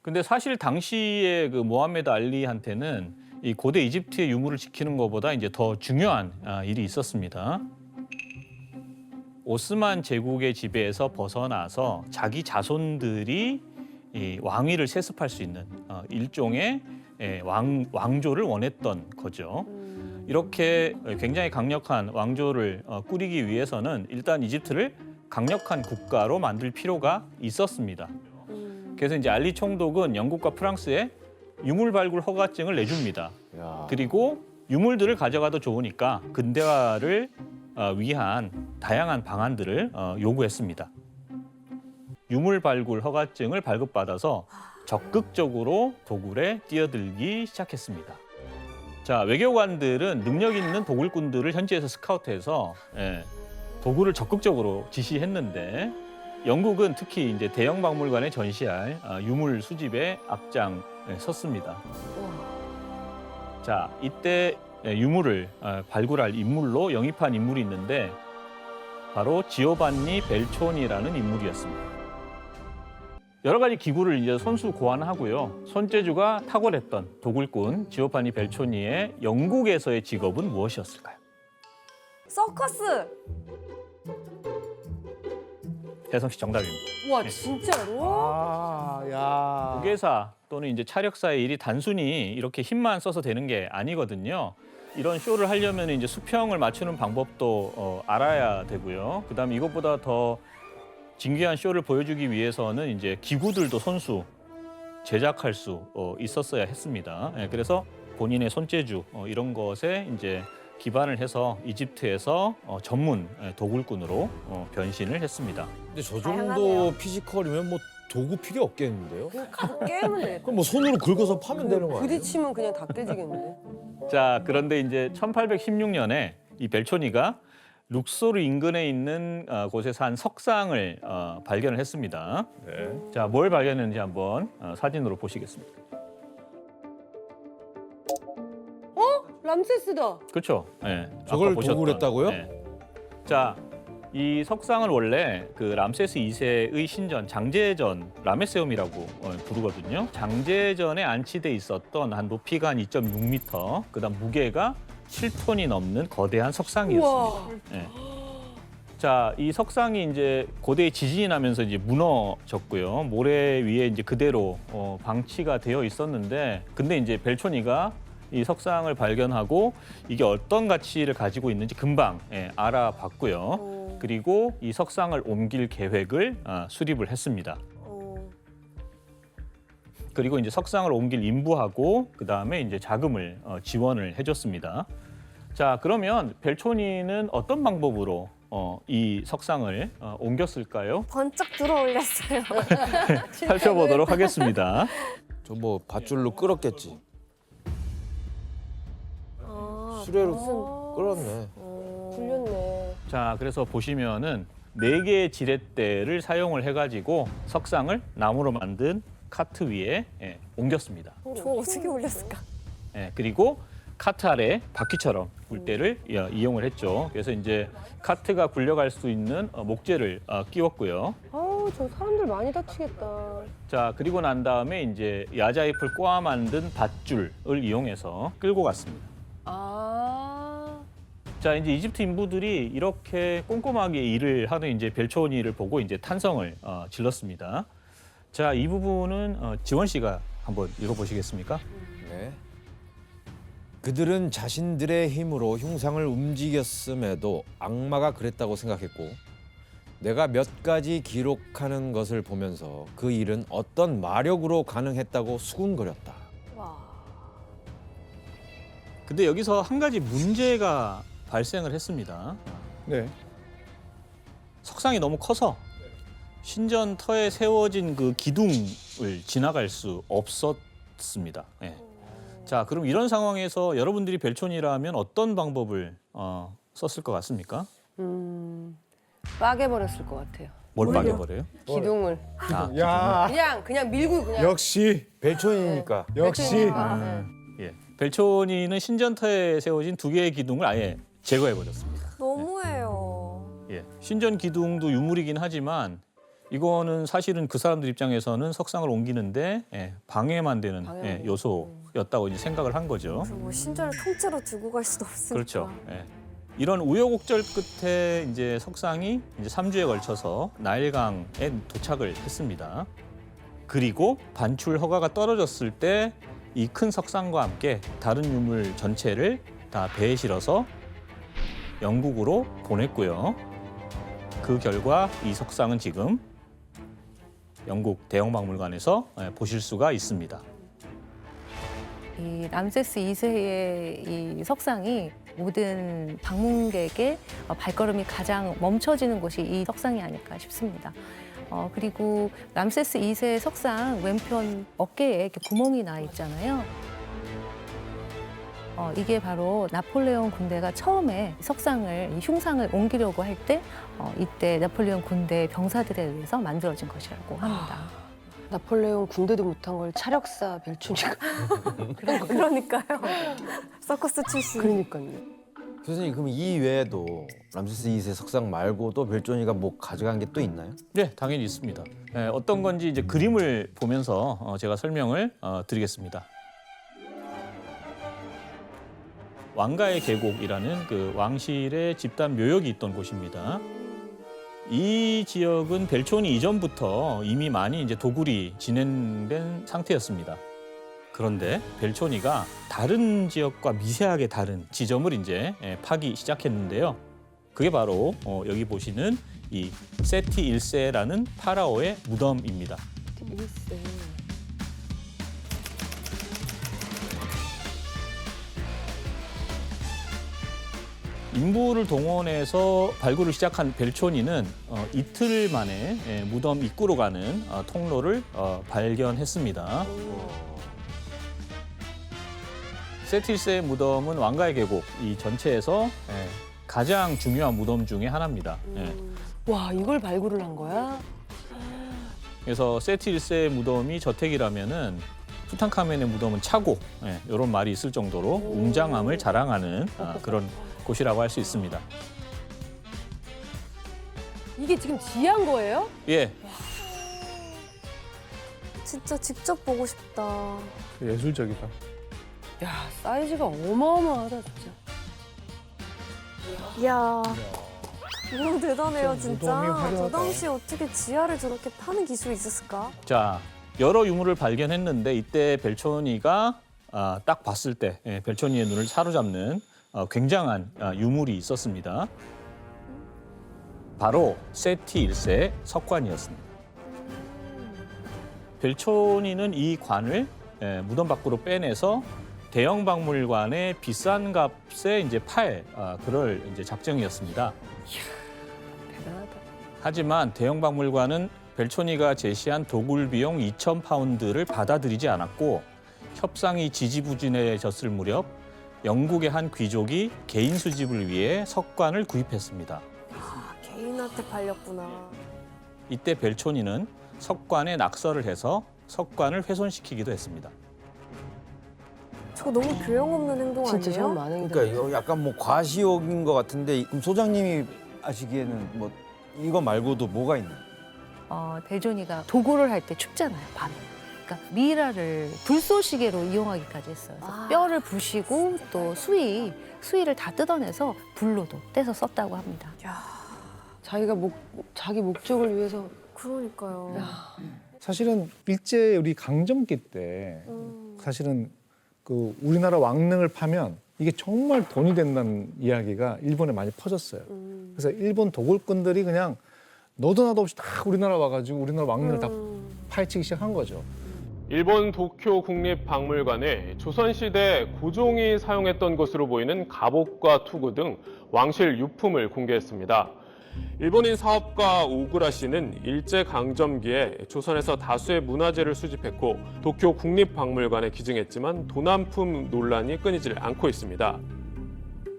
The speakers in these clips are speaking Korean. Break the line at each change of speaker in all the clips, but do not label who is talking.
근데 사실 당시에 그 모하메드 알리한테는 이 고대 이집트의 유물을 지키는 것보다 이제 더 중요한 일이 있었습니다. 오스만 제국의 지배에서 벗어나서 자기 자손들이 이 왕위를 세습할 수 있는 일종의 왕조를 원했던 거죠. 이렇게 굉장히 강력한 왕조를 꾸리기 위해서는 일단 이집트를 강력한 국가로 만들 필요가 있었습니다. 그래서 이제 알리 총독은 영국과 프랑스에 유물 발굴 허가증을 내줍니다.
야.
그리고 유물들을 가져가도 좋으니까 근대화를 위한 다양한 방안들을 요구했습니다. 유물 발굴 허가증을 발급받아서 적극적으로 도굴에 뛰어들기 시작했습니다. 자, 외교관들은 능력 있는 도굴꾼들을 현지에서 스카우트해서 도굴을 적극적으로 지시했는데 영국은 특히 이제 대형 박물관에 전시할 유물 수집에 앞장섰습니다. 자, 이때 유물을 발굴할 인물로 영입한 인물이 있는데 바로 지오반니 벨초니라는 인물이었습니다. 여러 가지 기구를 이제 손수 고안하고요. 손재주가 탁월했던 도굴꾼 지오반니 벨초니의 영국에서의 직업은 무엇이었을까요?
서커스.
혜성 씨 정답입니다.
와 진짜로?
아, 야.
무게사 또는 이제 차력사의 일이 단순히 이렇게 힘만 써서 되는 게 아니거든요. 이런 쇼를 하려면 이제 수평을 맞추는 방법도 알아야 되고요. 그다음에 이것보다 더 진귀한 쇼를 보여주기 위해서는 이제 기구들도 손수 제작할 수 있었어야 했습니다. 그래서 본인의 손재주 이런 것에 이제 기반을 해서 이집트에서 전문 도굴꾼으로 변신을 했습니다.
근데 저
다양하네요.
정도 피지컬이면 뭐 도구 필요 없겠는데요?
그냥 가서 깨면 되겠다.
그럼 뭐 손으로 긁어서 파면 되는 거 아니에요?
부딪히면 그냥 다 깨지겠는데.
자, 그런데 이제 1816년에 이 벨초니가 룩소르 인근에 있는 곳에서 한 석상을 발견을 했습니다.
네.
자, 뭘 발견했는지 한번 사진으로 보시겠습니다.
람세스다.
그렇죠? 네,
저걸
아까 보셨던.
도굴했다고요?
자, 이 석상을 원래 그 람세스 2세의 신전 장제전 라메세움이라고 부르거든요. 장제전에 안치돼 있었던 한 높이가 한 2.6m, 그다음 무게가 7톤이 넘는 거대한 석상이었습니다.
우와.
예. 자, 이 석상이 이제 고대에 지진이 나면서 이제 무너졌고요. 모래 위에 이제 그대로 방치가 되어 있었는데, 근데 이제 벨초니가 이 석상을 발견하고 이게 어떤 가치를 가지고 있는지 금방 알아봤고요. 그리고 이 석상을 옮길 계획을 수립을 했습니다. 그리고 이제 석상을 옮길 인부하고 그 다음에 이제 자금을 지원을 해줬습니다. 자, 그러면 벨초니는 어떤 방법으로 이 석상을 옮겼을까요?
번쩍 들어 올렸어요.
살펴보도록 하겠습니다.
저 뭐 밧줄로 끌었겠지. 수레로 끌었네.
굴렸네.
자, 그래서 보시면은 4개의 지렛대를 사용을 해가지고 석상을 나무로 만든 카트 위에 옮겼습니다.
저 어떻게 올렸을까?
그리고 카트 아래 바퀴처럼 굴대를 이용을 했죠. 그래서 이제 카트가 굴려갈 수 있는 목재를 끼웠고요.
아우 저 사람들 많이 다치겠다.
자, 그리고 난 다음에 이제 야자잎을 꼬아 만든 밧줄을 이용해서 끌고 갔습니다.
아.
자, 이제 이집트 인부들이 이렇게 꼼꼼하게 일을 하는 이제 벨초니를 보고 이제 탄성을 질렀습니다. 자, 이 부분은 지원 씨가 한번 읽어보시겠습니까?
네. 그들은 자신들의 힘으로 흉상을 움직였음에도 악마가 그랬다고 생각했고 내가 몇 가지 기록하는 것을 보면서 그 일은 어떤 마력으로 가능했다고 수군거렸다.
와.
근데 여기서 한 가지 문제가 발생을 했습니다.
네.
석상이 너무 커서 신전 터에 세워진 그 기둥을 지나갈 수 없었습니다. 자, 그럼 이런 상황에서 여러분들이 벨초니라면 어떤 방법을 썼을 것 같습니까?
빠개버렸을 것 같아요.
뭘 빠개버려요?
기둥을.
야,
그냥 밀고 그냥.
역시
벨촌이니까.
역시
예, 벨초니는 신전터에 세워진 2개의 기둥을 아예 제거해버렸습니다.
너무해요.
예, 신전 기둥도 유물이긴 하지만 이거는 사실은 그 사람들 입장에서는 석상을 옮기는데 방해만 되는
방해만
요소였다고 이제 생각을 한 거죠.
뭐 신전을 통째로 두고 갈 수도 없으니까.
그렇죠. 이런 우여곡절 끝에 이제 석상이 이제 3주에 걸쳐서 나일강에 도착을 했습니다. 그리고 반출 허가가 떨어졌을 때 이 큰 석상과 함께 다른 유물 전체를 다 배에 실어서 영국으로 보냈고요. 그 결과 이 석상은 지금 영국 대형박물관에서 보실 수가 있습니다.
이 람세스 2세의 이 석상이 모든 방문객의 발걸음이 가장 멈춰지는 곳이 이 석상이 아닐까 싶습니다. 그리고 람세스 2세의 석상 왼편 어깨에 이렇게 구멍이 나 있잖아요. 이게 바로 나폴레옹 군대가 처음에 석상을, 이 흉상을 옮기려고 할 때 이때 나폴레옹 군대 병사들에 의해서 만들어진 것이라고 합니다.
나폴레옹 군대도 못한 걸 차력사 벨초니가.
그러니까요. 서커스 출신.
그러니까요.
교수님 그럼 이 외에도 람세스 2세 석상 말고도 별존이가 뭐 가져간 게 또 있나요?
네, 당연히 있습니다. 어떤 건지 이제 그림을 보면서 제가 설명을 드리겠습니다. 왕가의 계곡이라는 그 왕실의 집단 묘역이 있던 곳입니다. 이 지역은 벨초니 이전부터 이미 많이 이제 도굴이 진행된 상태였습니다. 그런데 벨초니가 다른 지역과 미세하게 다른 지점을 이제 파기 시작했는데요. 그게 바로 여기 보시는 이 세티 1세라는 파라오의 무덤입니다.
일세.
인부를 동원해서 발굴을 시작한 벨초니는 이틀 만에 무덤 입구로 가는 통로를 발견했습니다. 세틸스의 무덤은 왕가의 계곡 이 전체에서 가장 중요한 무덤 중에 하나입니다.
와, 이걸 발굴을 한 거야?
그래서 세틸스의 무덤이 저택이라면은 투탕카멘의 무덤은 차고 이런 말이 있을 정도로 웅장함을 자랑하는 그런 곳이라고 할 수 있습니다.
이게 지금 지한 거예요?
예,
진짜 직접 보고 싶다.
예술적이다.
야, 사이즈가 어마어마하다, 진짜.
이야. 너무 대단해요,
진짜
진짜.
무덤이 화려하다.
저 당시에 어떻게 지하를 저렇게 파는 기술이 있었을까?
자 여러 유물을 발견했는데 이때 벨초니가 딱 봤을 때 벨초니의 눈을 사로잡는 굉장한 유물이 있었습니다. 바로 세티 1세 석관이었습니다. 벨초니는 이 관을 무덤 밖으로 빼내서 대형 박물관의 비싼 값에 이제 그럴 이제 작정이었습니다.
대단하다.
하지만 대형 박물관은 벨초니가 제시한 도굴 비용 2,000파운드를 받아들이지 않았고 협상이 지지부진해졌을 무렵 영국의 한 귀족이 개인 수집을 위해 석관을 구입했습니다.
아, 개인한테 팔렸구나.
이때 벨초니는 석관에 낙서를 해서 석관을 훼손시키기도 했습니다.
저거 너무 교양 없는 행동
진짜 저런
아니에요?
만행이다.
그러니까 이거 약간 뭐 과시욕인 것 같은데 그럼 소장님이 아시기에는 뭐 이거 말고도 뭐가 있나요?
벨조니가 도굴을 할 때 춥잖아요, 밤에. 그러니까 미라를 불쏘시개로 이용하기까지 했어요. 그래서
아.
뼈를 부시고 또 수위를 다 뜯어내서 불로도 떼서 썼다고 합니다.
자기 목적을 위해서.
그러니까요.
사실은 일제 우리 강점기 때 사실은 그 우리나라 왕릉을 파면 이게 정말 돈이 된다는 이야기가 일본에 많이 퍼졌어요. 그래서 일본 도굴꾼들이 그냥 너도 나도 없이 다 우리나라 와가지고 우리나라 왕릉을 다 파헤치기 시작한 거죠.
일본 도쿄 국립박물관에 조선시대 고종이 사용했던 것으로 보이는 갑옷과 투구 등 왕실 유품을 공개했습니다. 일본인 사업가 오구라 씨는 일제강점기에 조선에서 다수의 문화재를 수집했고 도쿄 국립박물관에 기증했지만 도난품 논란이 끊이질 않고 있습니다.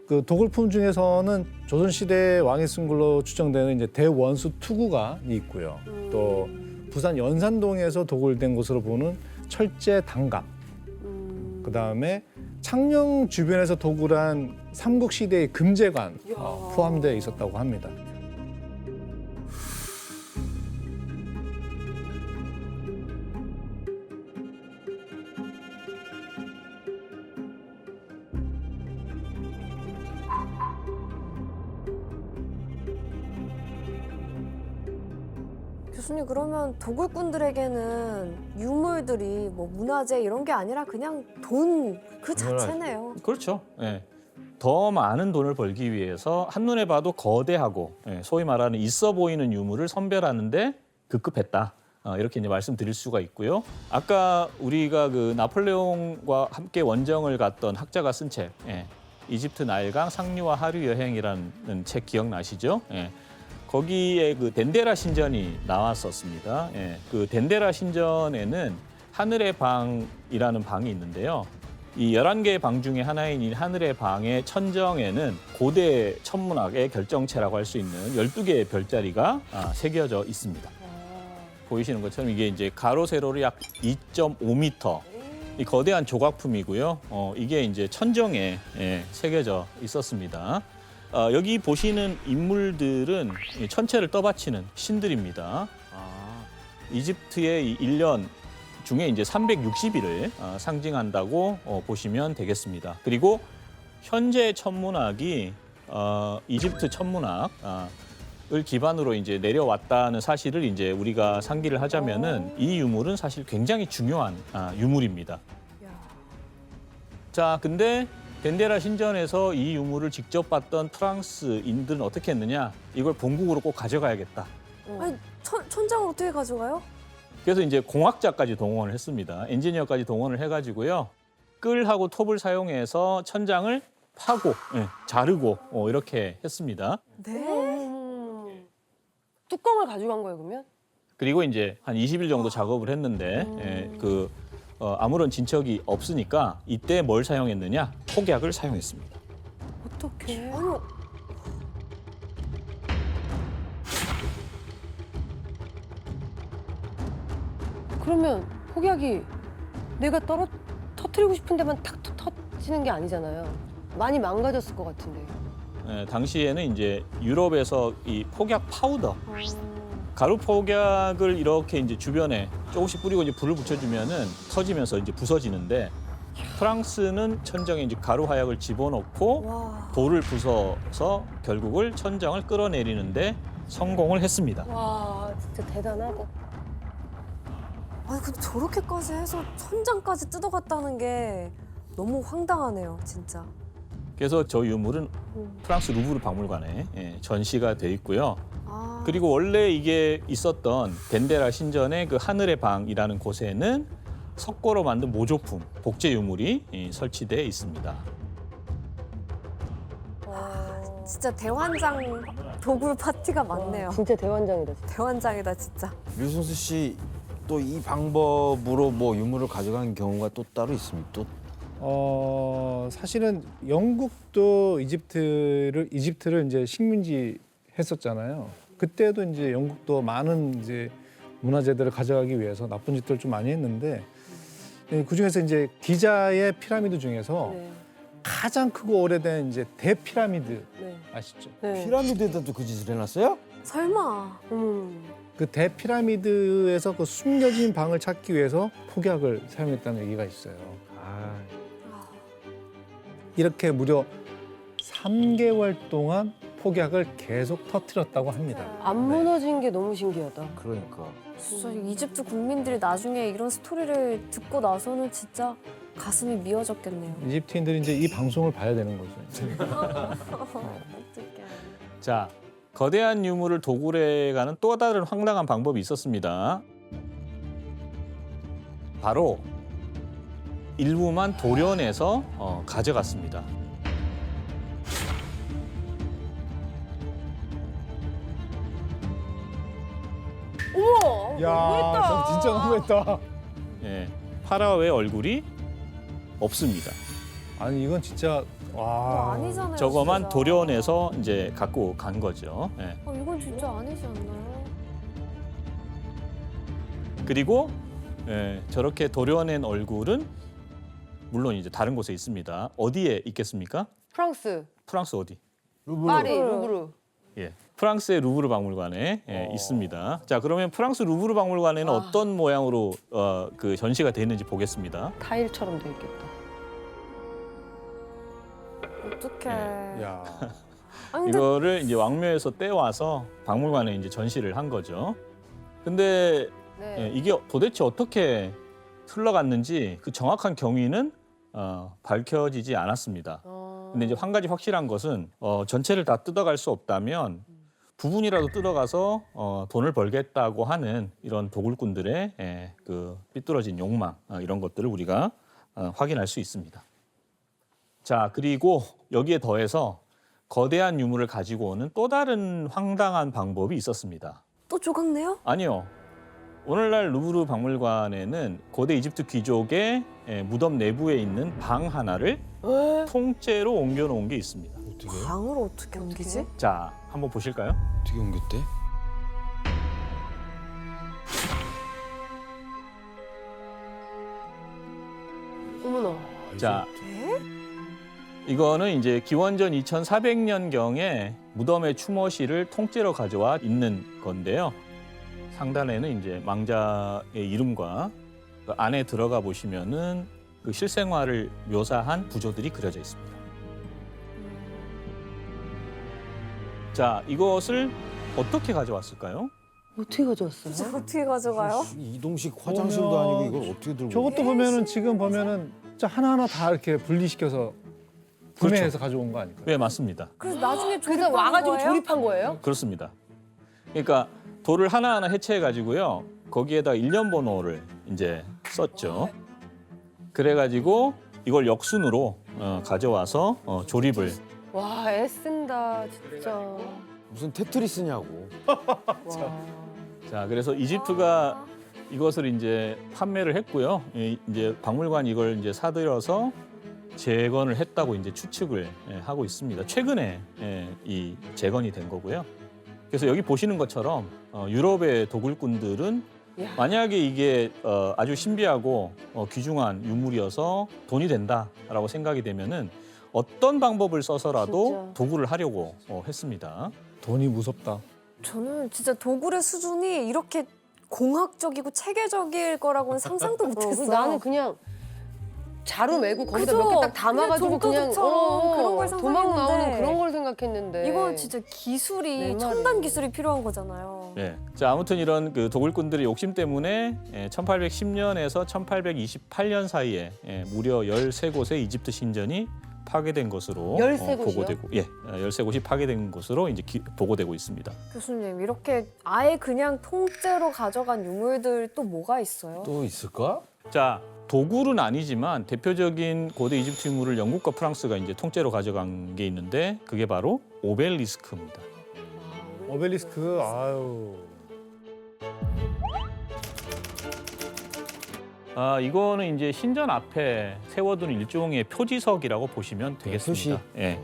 그 도굴품 중에서는 조선시대 왕이 쓴 걸로 추정되는 이제 대원수 투구가 있고요. 또 부산 연산동에서 도굴된 것으로 보는 철제 단갑. 그다음에 창녕 주변에서 도굴한 삼국시대의 금제관 포함되어 있었다고 합니다.
교수님 그러면 도굴꾼들에게는 유물들이 뭐 문화재 이런 게 아니라 그냥 돈 그 자체네요.
그렇죠. 예. 더 많은 돈을 벌기 위해서 한눈에 봐도 거대하고 소위 말하는 있어 보이는 유물을 선별하는데 급급했다. 이렇게 이제 말씀드릴 수가 있고요. 아까 우리가 그 나폴레옹과 함께 원정을 갔던 학자가 쓴 책, 이집트 나일강 상류와 하류 여행이라는 책 기억나시죠? 거기에 그 덴데라 신전이 나왔었습니다. 그 덴데라 신전에는 하늘의 방이라는 방이 있는데요. 이 11개의 방 중에 하나인 이 하늘의 방의 천정에는 고대 천문학의 결정체라고 할 수 있는 12개의 별자리가 새겨져 있습니다. 보이시는 것처럼 이게 이제 가로 세로로 약 2.5m 이 거대한 조각품이고요. 이게 이제 천정에 새겨져 있었습니다. 여기 보시는 인물들은 이 천체를 떠받치는 신들입니다. 이집트의 이 1년 중에 이제 360일을 상징한다고 보시면 되겠습니다. 그리고 현재 천문학이 이집트 천문학을 기반으로 이제 내려왔다는 사실을 이제 우리가 상기를 하자면은 이 유물은 사실 굉장히 중요한 유물입니다. 자, 근데 덴데라 신전에서 이 유물을 직접 봤던 프랑스인들은 어떻게 했느냐? 이걸 본국으로 꼭 가져가야겠다.
아니 천장을 어떻게 가져가요?
그래서 이제 공학자까지 동원을 했습니다. 엔지니어까지 동원을 해가지고요. 끌하고 톱을 사용해서 천장을 파고 자르고 이렇게 했습니다.
네.
뚜껑을 가져간 거예요, 그러면?
그리고 이제 한 20일 정도 작업을 했는데 아무런 진척이 없으니까 이때 뭘 사용했느냐? 폭약을 사용했습니다.
어떻게?
그러면 폭약이 내가 터뜨리고 싶은 데만 탁 터지는 게 아니잖아요. 많이 망가졌을 것 같은데.
당시에는 이제 유럽에서 이 폭약 파우더, 가루 폭약을 이렇게 이제 주변에 조금씩 뿌리고 이제 불을 붙여주면은 터지면서 이제 부서지는데 프랑스는 천정에 이제 가루 화약을 집어넣고
와.
돌을 부숴서 결국을 천정을 끌어내리는데 성공을 했습니다.
와, 진짜 대단하다.
아니 근데 저렇게까지 해서 천장까지 뜯어갔다는 게 너무 황당하네요, 진짜.
그래서 저 유물은 프랑스 루브르 박물관에 전시가 돼 있고요.
아.
그리고 원래 이게 있었던 덴데라 신전의 그 하늘의 방이라는 곳에는 석고로 만든 모조품, 복제 유물이 설치돼 있습니다.
진짜 대환장 도굴 파티가 많네요.
진짜 대환장이다. 진짜.
대환장이다 진짜.
류승수 씨 또 이 방법으로 뭐 유물을 가져간 경우가 또 따로 있습니까? 또
사실은 영국도 이집트를 이제 식민지 했었잖아요. 그때도 이제 영국도 많은 이제 문화재들을 가져가기 위해서 나쁜 짓들을 좀 많이 했는데 그 중에서 이제 기자의 피라미드 중에서
네.
가장 크고 오래된 이제 대피라미드
네.
아시죠?
네.
피라미드에다도 그 짓을 해놨어요?
설마.
그 대피라미드에서 그 숨겨진 방을 찾기 위해서 폭약을 사용했다는 얘기가 있어요. 이렇게 무려 3개월 동안 폭약을 계속 터뜨렸다고 합니다.
안 무너진 게 너무 신기하다.
그러니까.
진짜 이집트 국민들이 나중에 이런 스토리를 듣고 나서는 진짜 가슴이 미어졌겠네요.
이집트인들이 이제 이 방송을 봐야 되는 거죠.
어떡해.
자, 거대한 유물을 도굴해가는 또 다른 황당한 방법이 있었습니다. 바로 일부만 도련해서 가져갔습니다.
어머!
야, 저 진짜 너무했다.
예, 파라오의 얼굴이 없습니다.
아니 이건 진짜 와.
아니잖아요.
저거만
진짜.
도련해서 이제 갖고 간 거죠. 예.
이건 진짜 아니지 않나요?
그리고 저렇게 도려낸 얼굴은 물론 이제 다른 곳에 있습니다. 어디에 있겠습니까?
프랑스,
프랑스 어디?
파리, 루브르.
예, 프랑스의 루브르 박물관에 있습니다. 자, 그러면 프랑스 루브르 박물관에는 어떤 모양으로 그 전시가 되어 있는지 보겠습니다.
타일처럼 돼 있겠다.
어떡해.
야.
아니 근데
이거를 이제 왕묘에서 떼와서 박물관에 이제 전시를 한 거죠. 근데
네.
예, 이게 도대체 어떻게 흘러갔는지 그 정확한 경위는 밝혀지지 않았습니다. 근데 이제 한 가지 확실한 것은 전체를 다 뜯어갈 수 없다면 부분이라도 뜯어가서 돈을 벌겠다고 하는 이런 도굴꾼들의 그 삐뚤어진 욕망 이런 것들을 우리가 확인할 수 있습니다. 자, 그리고 여기에 더해서 거대한 유물을 가지고 오는 또 다른 황당한 방법이 있었습니다.
또 조각내요?
아니요. 오늘날 루브르 박물관에는 고대 이집트 귀족의 무덤 내부에 있는 방 하나를 통째로 옮겨놓은 게 있습니다.
어떻게?
방을 어떻게 옮기지?
자, 한번 보실까요?
어떻게 옮겼대?
어머나.
자,
네?
이거는 이제 기원전 2400년경에 무덤의 추모실을 통째로 가져와 있는 건데요. 상단에는 이제 망자의 이름과 그 안에 들어가 보시면은 그 실생활을 묘사한 구조들이 그려져 있습니다. 자, 이것을 어떻게 가져왔을까요?
어떻게 가져왔어요?
진짜 어떻게 가져가요?
이동식 화장실도
보면
아니고 이걸 어떻게 들고?
저것도 보면은 지금 보면은 진짜 하나하나 다 이렇게 분리시켜서 구매해서 가져온 거 아닐까요?
네, 맞습니다.
그래서 나중에
그래서
조립한
와가지고
거예요?
조립한 거예요?
그렇습니다. 그러니까 돌을 하나하나 해체해 가지고요. 거기에다 일련 번호를 이제 썼죠. 그래 가지고 이걸 역순으로 가져와서 조립을
와, 애쓴다, 진짜.
무슨 테트리스냐고.
와.
자, 그래서 이집트가 이것을 이제 판매를 했고요. 이제 박물관이 이걸 이제 사들여서 재건을 했다고 이제 추측을 하고 있습니다. 최근에 이 재건이 된 거고요. 그래서 여기 보시는 것처럼 유럽의 도굴꾼들은
야.
만약에 이게 아주 신비하고 귀중한 유물이어서 돈이 된다라고 생각이 되면은 어떤 방법을 써서라도
진짜.
도굴을 하려고 했습니다.
돈이 무섭다.
저는 진짜 도굴의 수준이 이렇게 공학적이고 체계적일 거라고는 상상도 못했어.
나는 그냥 자루 메고 거기다
그죠?
몇 개 딱 담아가지고 그냥
정도둑처럼 그런 걸
도망 나오는
상상했는데
그런 걸 생각했는데.
이건 진짜
내
기술이
말이에요.
첨단 기술이 필요한 거잖아요.
네. 자, 아무튼 이런 그 도굴꾼들의 욕심 때문에 1810년에서 1828년 사이에 무려 13곳의 이집트 신전이 파괴된 것으로
13곳이요?
보고되고 13곳이 파괴된 것으로 이제 보고되고 있습니다.
교수님 이렇게 아예 그냥 통째로 가져간 유물들 또 뭐가 있어요?
또 있을까?
자, 도굴은 아니지만 대표적인 고대 이집트 유물을 영국과 프랑스가 이제 통째로 가져간 게 있는데 그게 바로 오벨리스크입니다.
오벨리스크, 아유.
이거는 이제 신전 앞에 세워둔 일종의 표지석이라고 보시면 되겠습니다.
표시.
예.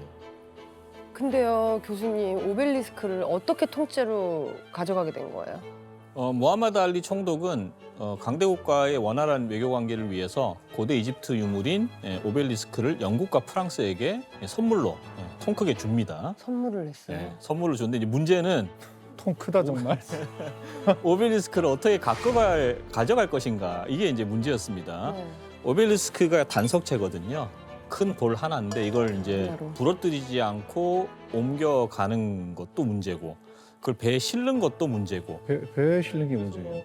근데요, 교수님, 오벨리스크를 어떻게 통째로 가져가게 된 거예요?
모하마드 알리 총독은 강대국과의 원활한 외교 관계를 위해서 고대 이집트 유물인 오벨리스크를 영국과 프랑스에게 선물로 통 크게 줍니다.
선물을 했어요.
선물을 줬는데 이제 문제는
통 크다 정말.
오벨리스크를 어떻게 가져갈 것인가 이게 이제 문제였습니다.
네.
오벨리스크가 단석체거든요. 큰 돌 하나인데 이걸 이제
하나로.
부러뜨리지 않고 옮겨가는 것도 문제고 그걸 배에 실는 것도 문제고
배에 실는 게 문제예요.